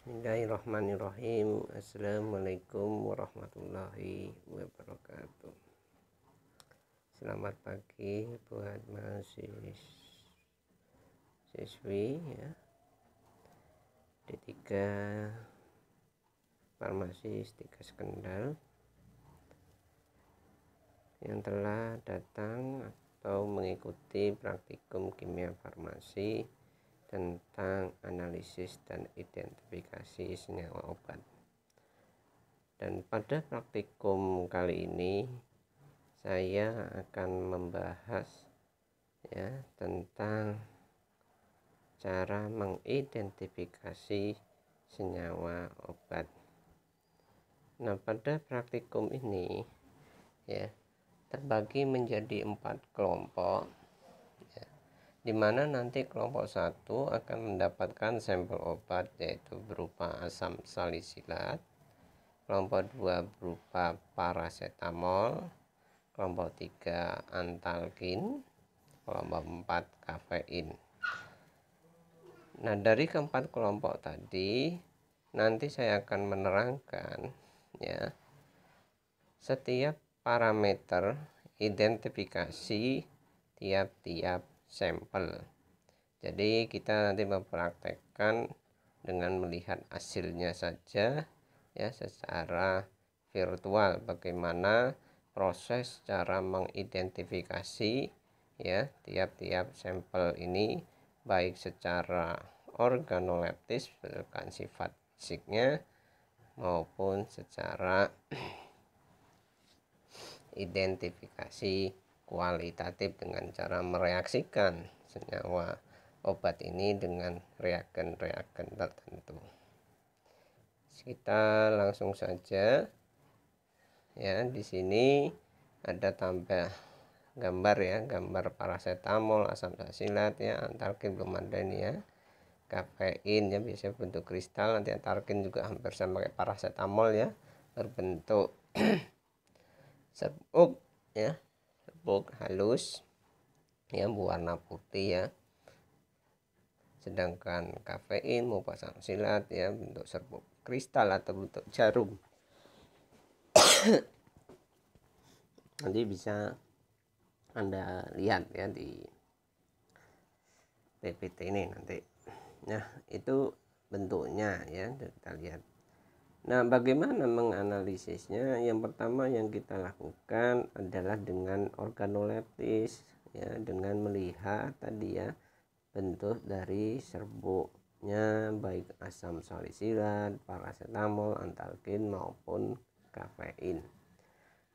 Bismillahirrahmanirrahim. Assalamualaikum warahmatullahi wabarakatuh. Selamat pagi buat mahasiswi ya, D3 Farmasi Stikas Kendal yang telah datang atau mengikuti praktikum kimia farmasi tentang analisis dan identifikasi senyawa obat. Dan pada praktikum kali ini saya akan membahas ya tentang cara mengidentifikasi senyawa obat. Nah, pada praktikum ini ya terbagi menjadi 4 kelompok, di mana nanti kelompok 1 akan mendapatkan sampel obat yaitu berupa asam salisilat, kelompok 2 berupa parasetamol, kelompok 3 antalgin, kelompok 4 kafein. Nah, dari keempat kelompok tadi nanti saya akan menerangkan ya setiap parameter identifikasi tiap-tiap sampel. Jadi kita nanti mempraktekkan dengan melihat hasilnya saja ya secara virtual, bagaimana proses cara mengidentifikasi ya tiap-tiap sampel ini, baik secara organoleptis berdasarkan sifat fisiknya maupun secara identifikasi kualitatif dengan cara mereaksikan senyawa obat ini dengan reagen-reagen tertentu. Kita langsung saja ya, di sini ada tambah gambar ya, gambar parasetamol, asam salisilat ya, antalgin belum ada ini ya, kafein ya biasanya bentuk kristal, nanti antalgin juga hampir sama kayak parasetamol ya, berbentuk serbuk ya, serbuk halus yang berwarna putih ya, sedangkan kafein maupun asam salisilat ya bentuk serbuk kristal atau bentuk jarum. Nanti bisa Anda lihat ya di PPT ini nanti. Nah, itu bentuknya ya, kita lihat. Nah, bagaimana menganalisisnya? Yang pertama yang kita lakukan adalah dengan organoleptis ya, dengan melihat tadi ya bentuk dari serbuknya, baik asam salisilat, parasetamol, antalgin maupun kafein.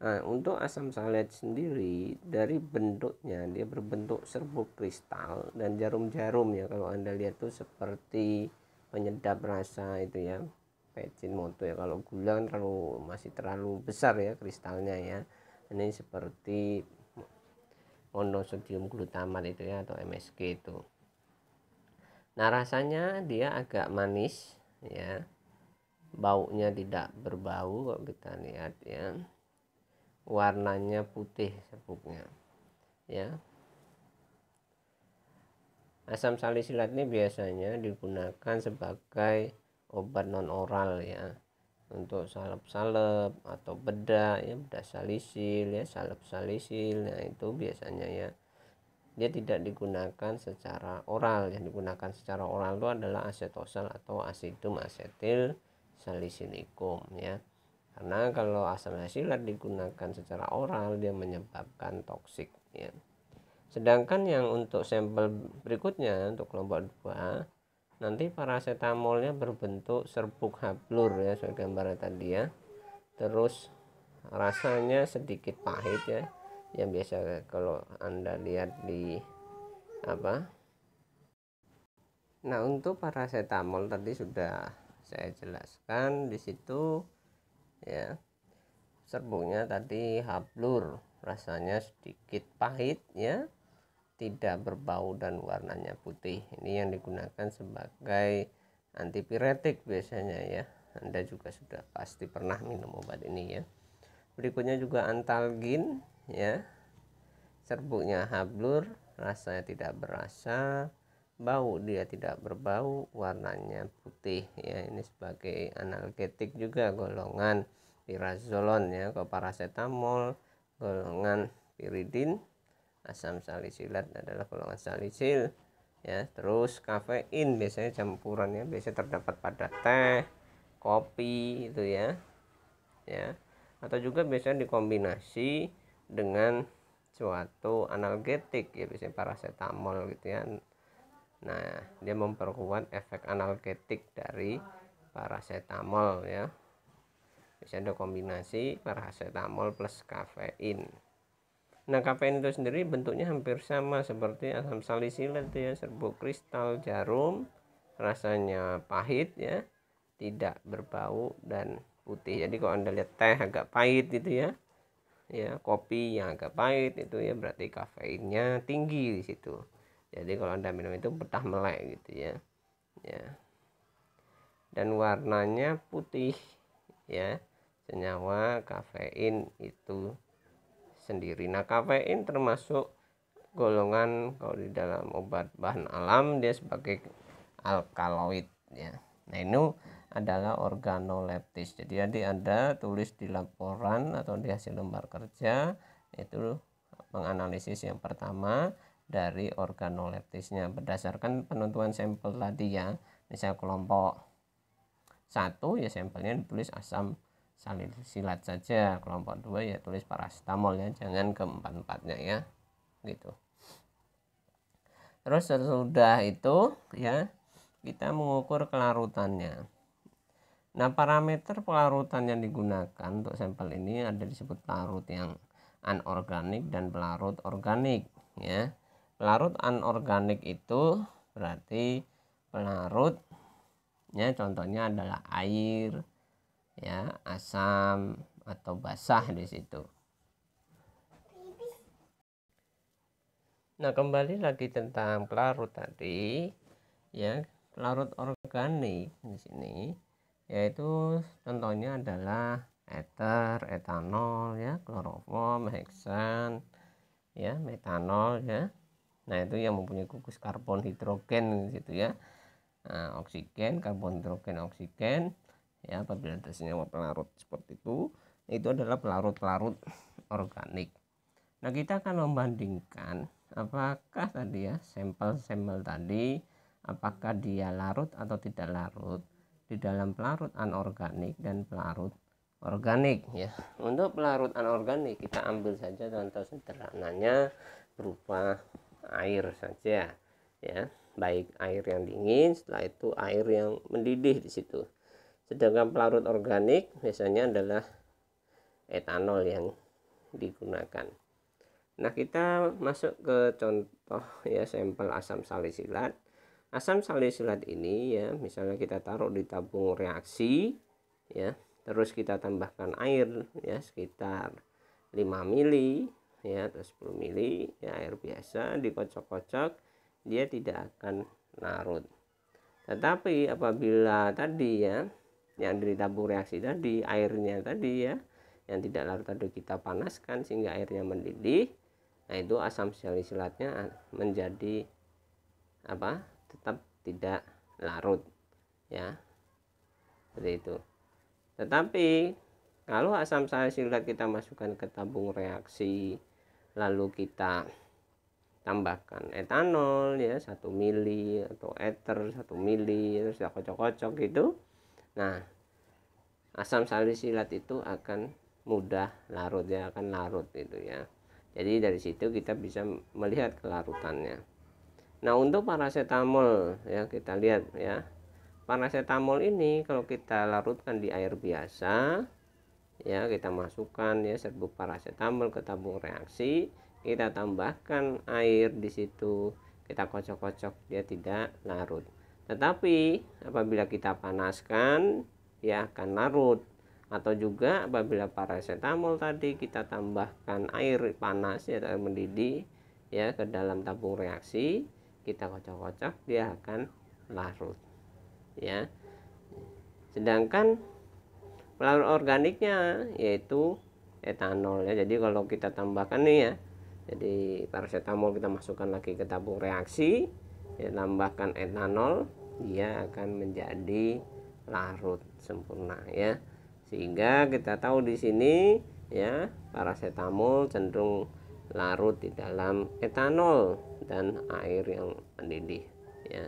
Nah, untuk asam salisilat sendiri dari bentuknya dia berbentuk serbuk kristal dan jarum-jarum ya, kalau Anda lihat tuh seperti penyedap rasa itu ya, Pecin-Moto ya. Kalau gula kan masih terlalu besar ya kristalnya ya. Ini seperti monosodium glutamat itu ya, atau MSG itu. Nah, rasanya dia agak manis ya. Baunya tidak berbau kalau kita lihat ya. Warnanya putih serbuknya ya. Asam salisilat ini biasanya digunakan sebagai obat non oral ya, untuk salep-salep atau bedah ya, bedah salisil ya, salep salisil. Nah, itu biasanya ya dia tidak digunakan secara oral. Yang digunakan secara oral itu adalah asetosal atau asidum asetil salisilikum ya, karena kalau asam salisilat digunakan secara oral dia menyebabkan toksik ya. Sedangkan yang untuk sampel berikutnya untuk kelompok 2 nanti parasetamolnya berbentuk serbuk hablur ya, sebagai gambaran tadi ya. Terus rasanya sedikit pahit ya, yang biasa kalau Anda lihat di apa. Nah, untuk parasetamol tadi sudah saya jelaskan di situ ya. Serbuknya tadi hablur, rasanya sedikit pahit ya, tidak berbau dan warnanya putih. Ini yang digunakan sebagai antipiretik biasanya ya. Anda juga sudah pasti pernah minum obat ini ya. Berikutnya juga antalgin ya. Serbuknya hablur, rasanya tidak berasa, bau dia tidak berbau, warnanya putih. putih ya. Ini sebagai analgetik juga golongan pirazolon ya. Kalau paracetamol golongan piridin, asam salisilat adalah golongan salisil ya. Terus kafein biasanya campurannya biasanya terdapat pada teh, kopi itu ya, atau juga biasanya dikombinasi dengan suatu analgetik ya, biasanya paracetamol gitu ya. Nah, dia memperkuat efek analgetik dari paracetamol ya. Biasanya ada kombinasi paracetamol plus kafein. Nah, kafein itu sendiri bentuknya hampir sama seperti asam salisilat ya, serbuk kristal jarum, rasanya pahit ya, tidak berbau dan putih. Jadi kalau Anda lihat teh agak pahit gitu ya, kopi yang agak pahit itu ya berarti kafeinnya tinggi di situ. Jadi kalau Anda minum itu betah melek gitu ya. Dan warnanya putih ya, senyawa kafein itu sendiri. Nah, kafein termasuk golongan kalau di dalam obat bahan alam dia sebagai alkaloid ya. Nah, ini adalah organoleptis. Jadi Anda tulis di laporan atau di hasil lembar kerja itu menganalisis yang pertama dari organoleptisnya berdasarkan penentuan sampel tadi ya. Misal kelompok 1 ya sampelnya ditulis asam salisilat saja, kelompok 2 ya tulis paracetamol ya, jangan keempat-empatnya ya gitu. Terus sesudah itu ya kita mengukur kelarutannya. Nah, parameter pelarutan yang digunakan untuk sampel ini ada disebut pelarut yang anorganik dan pelarut organik ya. Pelarut anorganik itu berarti pelarutnya contohnya adalah air ya, asam atau basah di situ. Nah, kembali lagi tentang pelarut tadi ya. Pelarut organik di sini yaitu contohnya adalah ether, etanol ya, kloroform, heksan ya, metanol ya. Nah, itu yang mempunyai gugus karbon hidrogen gitu ya. Nah, oksigen, karbon hidrogen, oksigen ya, apabila ada senyawa pelarut seperti itu adalah pelarut-pelarut organik. Nah, kita akan membandingkan apakah tadi ya sampel-sampel tadi apakah dia larut atau tidak larut di dalam pelarut anorganik dan pelarut organik ya. Untuk pelarut anorganik kita ambil saja contoh sederhananya berupa air saja ya, baik air yang dingin, setelah itu air yang mendidih di situ. Sedangkan pelarut organik biasanya adalah etanol yang digunakan. Nah, kita masuk ke contoh ya sampel asam salisilat. Asam salisilat ini ya, misalnya kita taruh di tabung reaksi ya, terus kita tambahkan air ya sekitar 5 mili ya atau 10 mili ya, air biasa dikocok-kocok, dia tidak akan larut. Tetapi apabila tadi ya yang di tabung reaksi tadi airnya tadi ya yang tidak larut tadi kita panaskan sehingga airnya mendidih, nah itu asam salisilatnya menjadi tetap tidak larut ya, seperti itu. Tetapi kalau asam salisilat kita masukkan ke tabung reaksi lalu kita tambahkan etanol ya 1 mili atau ether 1 mili terus kita kocok-kocok gitu, nah asam salisilat itu akan mudah larut ya, akan larut itu ya. Jadi dari situ kita bisa melihat kelarutannya. Nah, untuk paracetamol ya kita lihat ya. Paracetamol ini kalau kita larutkan di air biasa ya, kita masukkan ya serbuk paracetamol ke tabung reaksi, kita tambahkan air di situ, kita kocok-kocok, dia tidak larut. Tetapi apabila kita panaskan dia akan larut. Atau juga apabila paracetamol tadi kita tambahkan air panas ya, air mendidih ya ke dalam tabung reaksi, kita kocok-kocok, dia akan larut ya. Sedangkan pelarut organiknya yaitu etanol ya. Jadi kalau kita tambahkan nih ya, jadi paracetamol kita masukkan lagi ke tabung reaksi ya, tambahkan etanol dia akan menjadi larut sempurna ya. Sehingga kita tahu di sini ya, parasetamol cenderung larut di dalam etanol dan air yang mendidih ya.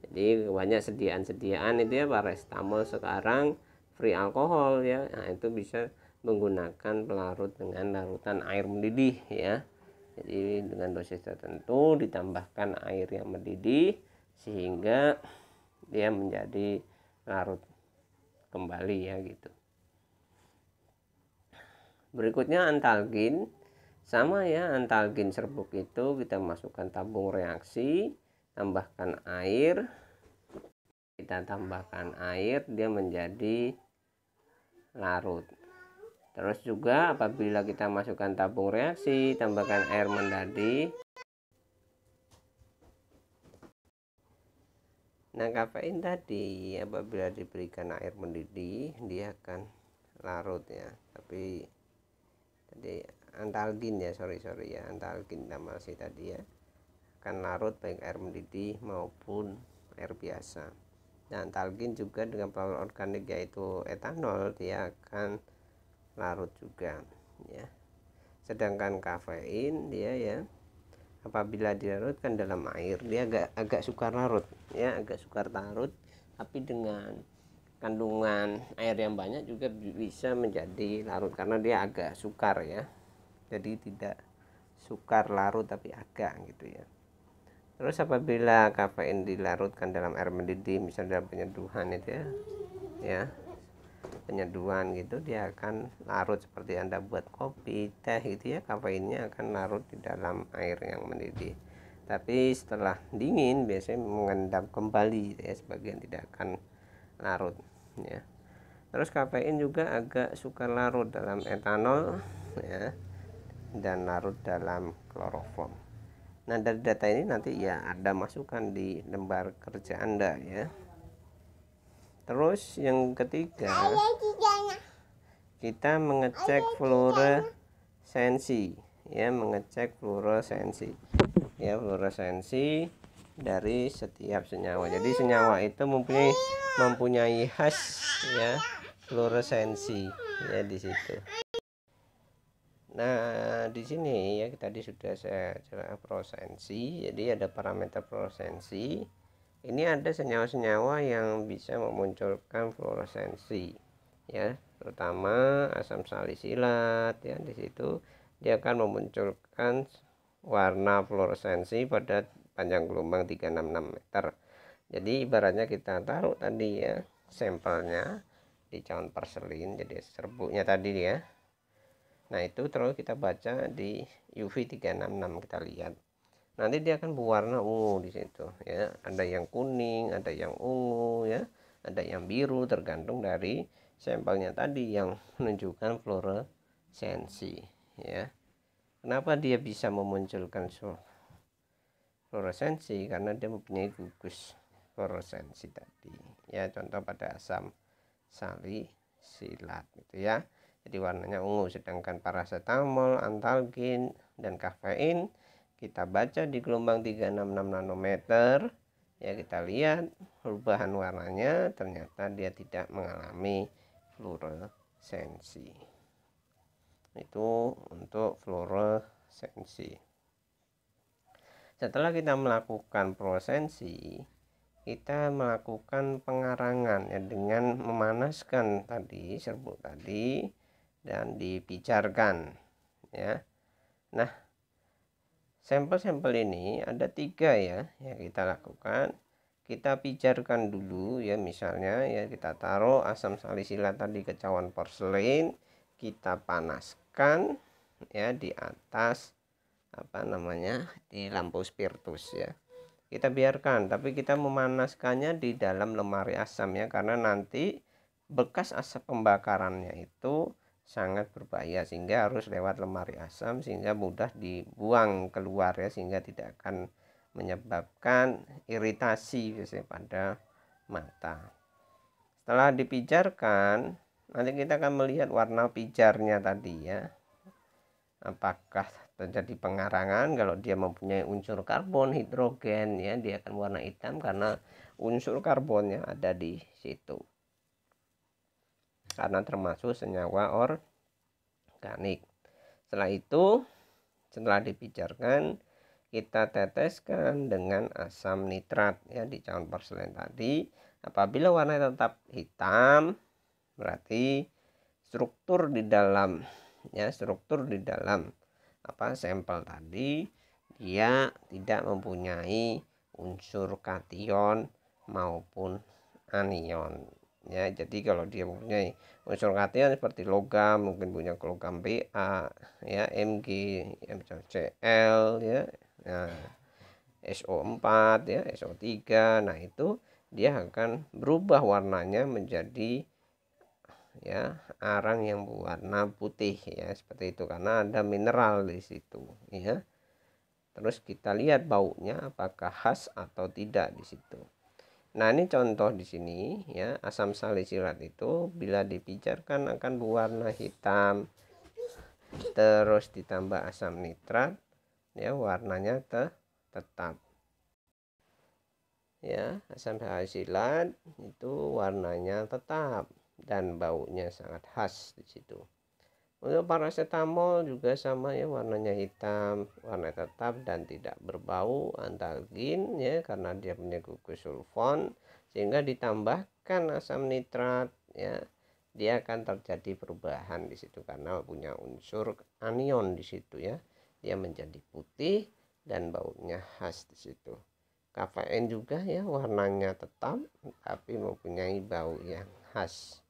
Jadi banyak sediaan itu ya, parasetamol sekarang free alkohol ya. Nah, itu bisa menggunakan pelarut dengan larutan air mendidih ya. Jadi dengan dosis tertentu ditambahkan air yang mendidih sehingga dia menjadi larut kembali ya gitu. Berikutnya antalgin, sama ya, antalgin serbuk itu kita masukkan tabung reaksi, tambahkan air, dia menjadi larut. Terus juga apabila kita masukkan tabung reaksi, tambahkan air mendidih. Nah, kafein tadi apabila diberikan air mendidih dia akan larut ya. Tapi tadi antalgin ya, sorry ya, antalgin masih tadi ya, akan larut baik air mendidih maupun air biasa. Dan antalgin juga dengan pelarut organik yaitu etanol, dia akan larut juga ya. Sedangkan kafein dia ya, apabila dilarutkan dalam air dia agak sukar larut ya, agak sukar larut, tapi dengan kandungan air yang banyak juga bisa menjadi larut karena dia agak sukar ya. Jadi tidak sukar larut tapi agak gitu ya. Terus apabila kafein dilarutkan dalam air mendidih, misalnya dalam penyeduhan itu ya, penyeduhan gitu, dia akan larut seperti Anda buat kopi, teh gitu ya, kafeinnya akan larut di dalam air yang mendidih. Tapi setelah dingin biasanya mengendap kembali ya, sebagian tidak akan larut ya. Terus kafein juga agak suka larut dalam etanol ya, dan larut dalam kloroform. Nah, dari data ini nanti ya Anda masukkan di lembar kerja Anda ya. Terus yang ketiga, kita mengecek fluoresensi ya, fluoresensi dari setiap senyawa. Jadi senyawa itu mempunyai khas ya fluoresensi ya di situ. Nah, di sini ya tadi sudah saya jelaskan fluoresensi. Jadi ada parameter fluoresensi. Ini ada senyawa-senyawa yang bisa memunculkan fluoresensi ya, terutama asam salisilat ya. Di situ dia akan memunculkan warna fluoresensi pada panjang gelombang 366 meter. Jadi ibaratnya kita taruh tadi ya sampelnya di cawan porselin, jadi serbuknya tadi ya. Nah, itu terus kita baca di UV 366, kita lihat. Nanti dia akan berwarna ungu di situ ya. Ada yang kuning, ada yang ungu ya, ada yang biru tergantung dari sampelnya tadi yang menunjukkan fluoresensi ya. Kenapa dia bisa memunculkan fluoresensi? Karena dia mempunyai gugus fluoresensi tadi ya. Contoh pada asam salisilat gitu ya. Jadi warnanya ungu. Sedangkan parasetamol, antalgin, dan kafein kita baca di gelombang 366 nanometer ya, kita lihat perubahan warnanya, ternyata dia tidak mengalami fluoresensi. Itu untuk fluoresensi. Setelah kita melakukan fluoresensi, kita melakukan pengarangan ya, dengan memanaskan tadi serbuk tadi dan dipijarkan ya. Nah, sampel-sampel ini ada 3 ya yang kita lakukan. Kita pijarkan dulu ya, misalnya ya kita taruh asam salisilat tadi ke cawan porselin, kita panaskan ya di atas di lampu spiritus ya. Kita biarkan, tapi kita memanaskannya di dalam lemari asam ya, karena nanti bekas asap pembakarannya itu sangat berbahaya, sehingga harus lewat lemari asam sehingga mudah dibuang keluar ya, sehingga tidak akan menyebabkan iritasi biasanya pada mata. Setelah dipijarkan, nanti kita akan melihat warna pijarnya tadi ya, apakah terjadi pengarangan. Kalau dia mempunyai unsur karbon, hidrogen ya, dia akan warna hitam karena unsur karbonnya ada di situ karena termasuk senyawa organik. Setelah itu, setelah dipijarkan, kita teteskan dengan asam nitrat ya di cawan porselen tadi. Apabila warna tetap hitam, berarti struktur di dalam sampel tadi dia tidak mempunyai unsur kation maupun anion ya. Jadi kalau dia mempunyai unsur kation seperti logam, mungkin punya logam Ba ya, Mg, Cl ya, SO4 ya, SO3. Nah itu dia akan berubah warnanya menjadi ya arang yang berwarna putih ya, seperti itu karena ada mineral di situ ya. Terus kita lihat baunya apakah khas atau tidak di situ. Nah, ini contoh di sini ya, asam salisilat itu bila dipijarkan akan berwarna hitam. Terus ditambah asam nitrat ya, warnanya tetap. Ya, asam salisilat itu warnanya tetap dan baunya sangat khas di situ. Untuk paracetamol juga sama ya, warnanya hitam, warna tetap dan tidak berbau, antalgin ya karena dia punya gugus sulfon, sehingga ditambahkan asam nitrat ya, dia akan terjadi perubahan di situ karena punya unsur anion di situ ya. Dia menjadi putih dan baunya khas di situ. Kafein juga ya, warnanya tetap tapi mempunyai bau yang khas.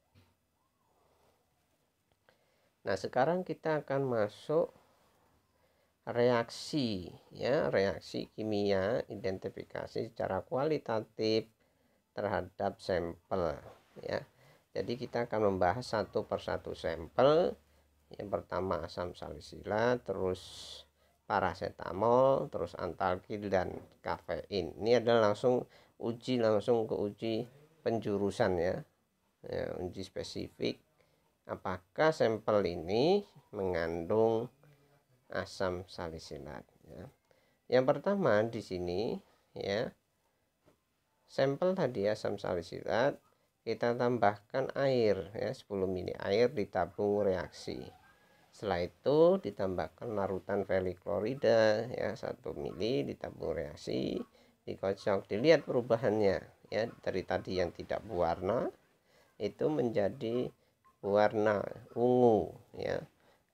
Nah, sekarang kita akan masuk reaksi ya, reaksi kimia identifikasi secara kualitatif terhadap sampel ya. Jadi kita akan membahas satu persatu sampel. Yang pertama asam salisilat, terus paracetamol, terus antalgin dan kafein. Ini adalah langsung ke uji penjurusan ya, uji spesifik apakah sampel ini mengandung asam salisilat ya. Yang pertama di sini ya, sampel tadi asam salisilat kita tambahkan air ya, 10 ml air di tabung reaksi. Setelah itu ditambahkan larutan feliklorida ya, 1 ml di tabung reaksi, dikocok, dilihat perubahannya ya, dari tadi yang tidak berwarna itu menjadi warna ungu ya.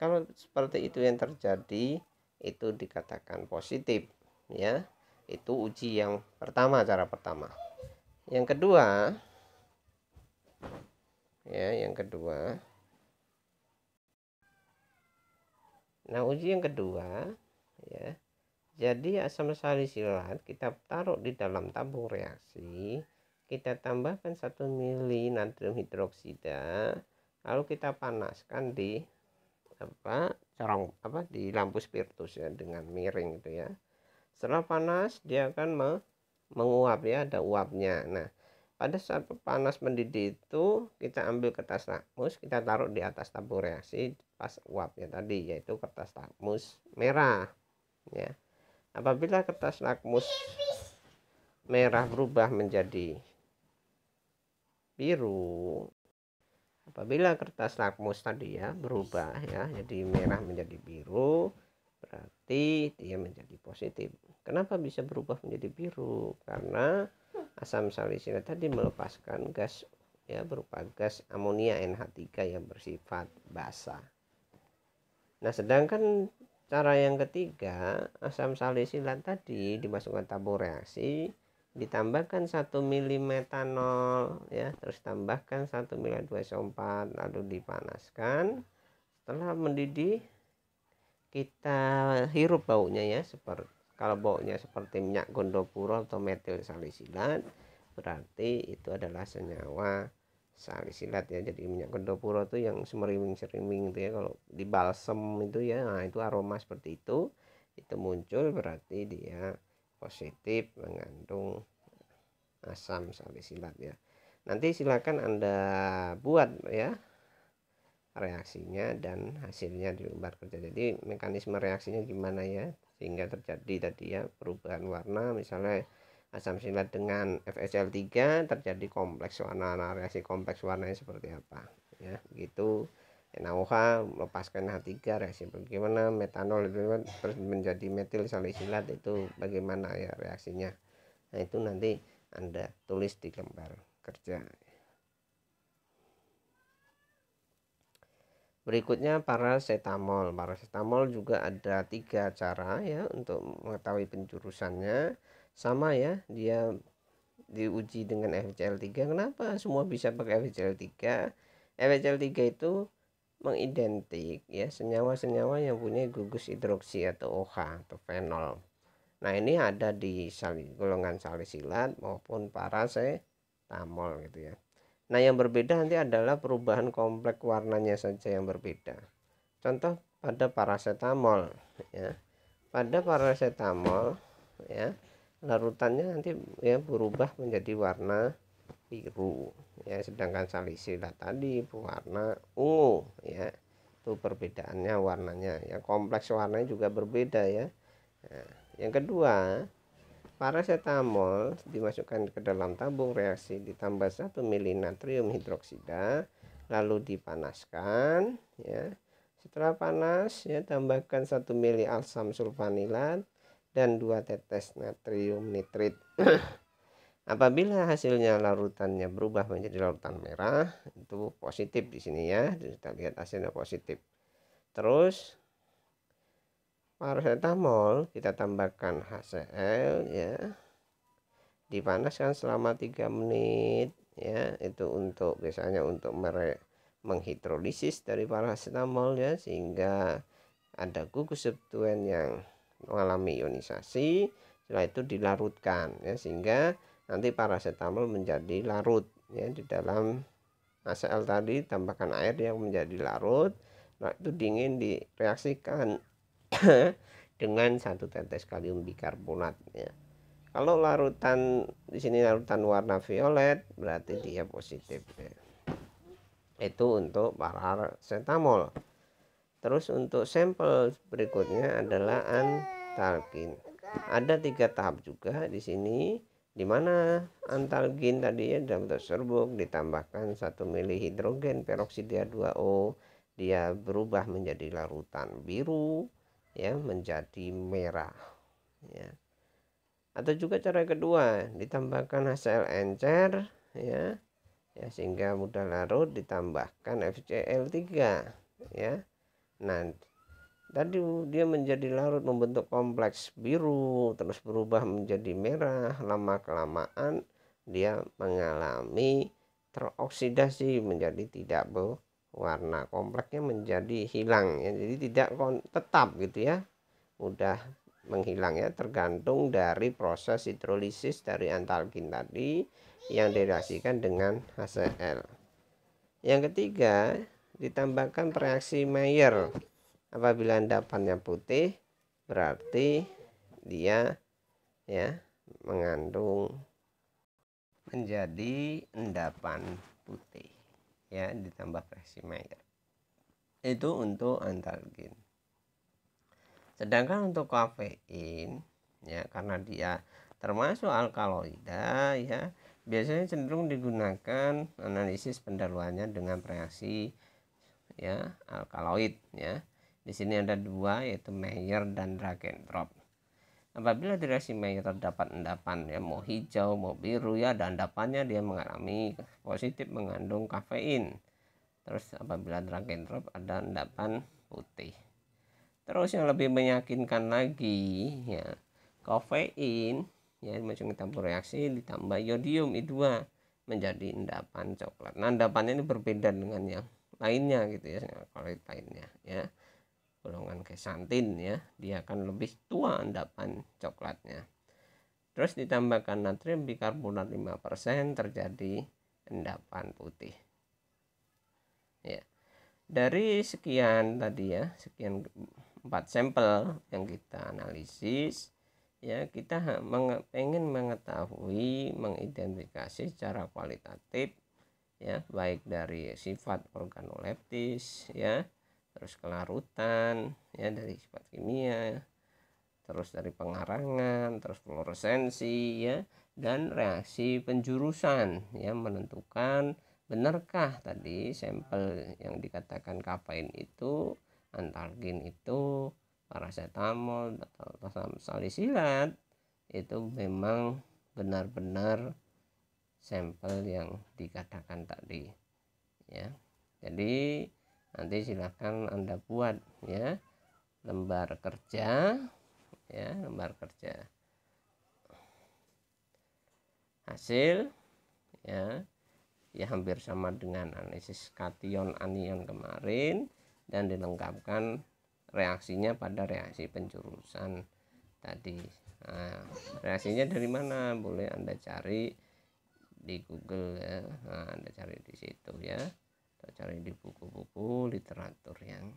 Kalau seperti itu yang terjadi, itu dikatakan positif ya. Itu uji yang pertama, cara pertama. Yang kedua ya, nah uji yang kedua ya, jadi asam salisilat kita taruh di dalam tabung reaksi, kita tambahkan 1 ml natrium hidroksida, lalu kita panaskan di di lampu spiritus ya, dengan miring itu ya. Setelah panas dia akan menguap ya, ada uapnya. Nah, pada saat panas mendidih itu kita ambil kertas lakmus, kita taruh di atas tabung reaksi pas uapnya tadi, yaitu kertas lakmus merah ya. Apabila kertas lakmus merah berubah menjadi biru, apabila kertas lakmus tadi ya berubah ya, jadi merah menjadi biru, berarti dia menjadi positif. Kenapa bisa berubah menjadi biru? Karena asam salisilat tadi melepaskan gas ya, berupa gas amonia NH3 yang bersifat basa. Nah, sedangkan cara yang ketiga, asam salisilat tadi dimasukkan tabung reaksi, ditambahkan 1 ml metanol ya, terus tambahkan 1 ml H2SO4, lalu dipanaskan. Setelah mendidih kita hirup baunya ya, seperti kalau baunya seperti minyak gondopuro atau metil salisilat, berarti itu adalah senyawa salisilat ya. Jadi minyak gondopuro itu yang semeriwing-semeriwing itu ya, kalau di balsem itu ya, nah itu aroma seperti itu muncul, berarti dia positif mengandung asam salisilat ya. Nanti silakan Anda buat ya reaksinya dan hasilnya di lembar kerja. Jadi mekanisme reaksinya gimana ya, sehingga terjadi tadi ya perubahan warna, misalnya asam silat dengan FeCl3 terjadi kompleks warna. Nah, reaksi kompleks warnanya seperti apa ya, begitu. NaOH melepaskan H3, reaksi bagaimana, metanol itu terus menjadi metil salisilat itu bagaimana ya reaksinya. Nah, itu nanti Anda tulis di lembar kerja. Berikutnya parasetamol. Parasetamol juga ada 3 cara ya untuk mengetahui penjurusannya. Sama ya, dia diuji dengan FeCl3. Kenapa semua bisa pakai FeCl3? FeCl3 itu mengidentik ya senyawa-senyawa yang punya gugus hidroksi atau OH atau fenol. Nah, ini ada di golongan salisilat maupun parasetamol gitu ya. Nah, yang berbeda nanti adalah perubahan kompleks warnanya saja yang berbeda. Contoh pada parasetamol ya. Pada parasetamol ya, larutannya nanti ya berubah menjadi warna biru ya, sedangkan salisilat tadi berwarna ungu ya. Itu perbedaannya warnanya ya, kompleks warnanya juga berbeda ya. Nah, yang kedua, parasetamol dimasukkan ke dalam tabung reaksi ditambah 1 mili natrium hidroksida lalu dipanaskan ya. Setelah panas ya, tambahkan 1 mili asam sulfanilat dan 2 tetes natrium nitrit. Apabila hasilnya larutannya berubah menjadi larutan merah, itu positif di sini ya. Kita lihat hasilnya positif. Terus parasetamol kita tambahkan HCl ya, dipanaskan selama 3 menit ya, itu untuk biasanya untuk menghidrolisis dari parasetamol ya, sehingga ada gugus substituen yang mengalami ionisasi. Setelah itu dilarutkan ya, sehingga nanti parasetamol menjadi larut ya, di dalam HCl tadi tambahkan air yang menjadi larut. Nah, itu dingin direaksikan dengan 1 tetes kalium bikarbonat ya. Kalau larutan di sini larutan warna violet berarti dia positif ya. Itu untuk parasetamol. Terus untuk sampel berikutnya adalah antalgin. Ada 3 tahap juga di sini, di mana antalgin tadi ya dalam bentuk serbuk ditambahkan 1 mili hidrogen peroksida 2O, dia berubah menjadi larutan biru ya, menjadi merah ya. Atau juga cara kedua, ditambahkan HCl encer ya, ya sehingga mudah larut, ditambahkan FeCl3 ya. Nah, tadi dia menjadi larut membentuk kompleks biru terus berubah menjadi merah, lama kelamaan dia mengalami teroksidasi menjadi tidak berwarna, kompleksnya menjadi hilang ya, jadi tidak tetap gitu ya, mudah menghilang ya, tergantung dari proses hidrolisis dari antalgin tadi yang direaksikan dengan HCl. Yang ketiga, ditambahkan reaksi Mayer. Apabila endapannya putih berarti dia ya mengandung menjadi endapan putih ya, ditambah reaksi Mayer. Itu untuk antalgin. Sedangkan untuk kafein ya, karena dia termasuk alkaloida ya, biasanya cenderung digunakan analisis pendahuluannya dengan reaksi ya alkaloid ya. Di sini ada 2, yaitu Mayer dan Ragentropf. Apabila di reaksi Mayer terdapat endapan ya, mau hijau mau biru ya, dan endapannya dia mengalami positif mengandung kafein. Terus apabila Ragentropf ada endapan putih. Terus yang lebih meyakinkan lagi ya, kafein ya masuk campur reaksi ditambah iodium I2 menjadi endapan coklat. Nah, endapannya ini berbeda dengan yang lainnya gitu ya, alkaloid lainnya ya. Golongan kesantin ya, dia akan lebih tua endapan coklatnya. Terus ditambahkan natrium bikarbonat 5% terjadi endapan putih. Ya. Dari sekian tadi ya, sekian 4 sampel yang kita analisis ya, kita pengen mengetahui, mengidentifikasi secara kualitatif ya, baik dari sifat organoleptis ya, terus kelarutan ya dari sifat kimia, terus dari pengarangan, terus fluoresensi ya, dan reaksi penjurusan, ya, menentukan benarkah tadi sampel yang dikatakan kafein itu, antalgin itu, paracetamol atau salisilat itu memang benar-benar sampel yang dikatakan tadi, ya. Jadi nanti silahkan Anda buat, ya, lembar kerja, ya, lembar kerja hasil, ya, ya hampir sama dengan analisis kation anion kemarin, dan dilengkapkan reaksinya pada reaksi penjurusan tadi. Nah, reaksinya dari mana? Boleh Anda cari di Google, ya. Nah, Anda cari di situ, ya, atau cari di buku-buku literatur yang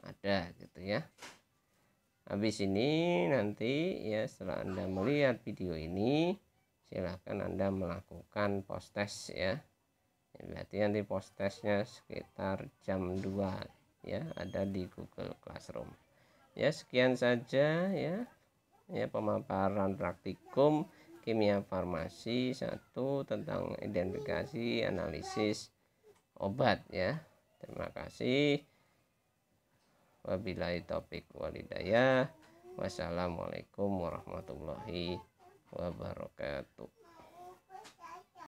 ada, gitu ya. Habis ini nanti, ya, setelah Anda melihat video ini, silahkan Anda melakukan post test, ya. Berarti nanti post testnya sekitar jam 2, ya, ada di Google Classroom. Ya, sekian saja, ya, pemaparan praktikum kimia farmasi 1 tentang identifikasi analisis obat, ya. Terima kasih. Wabillahi taufik walhidayah. Wassalamualaikum warahmatullahi wabarakatuh.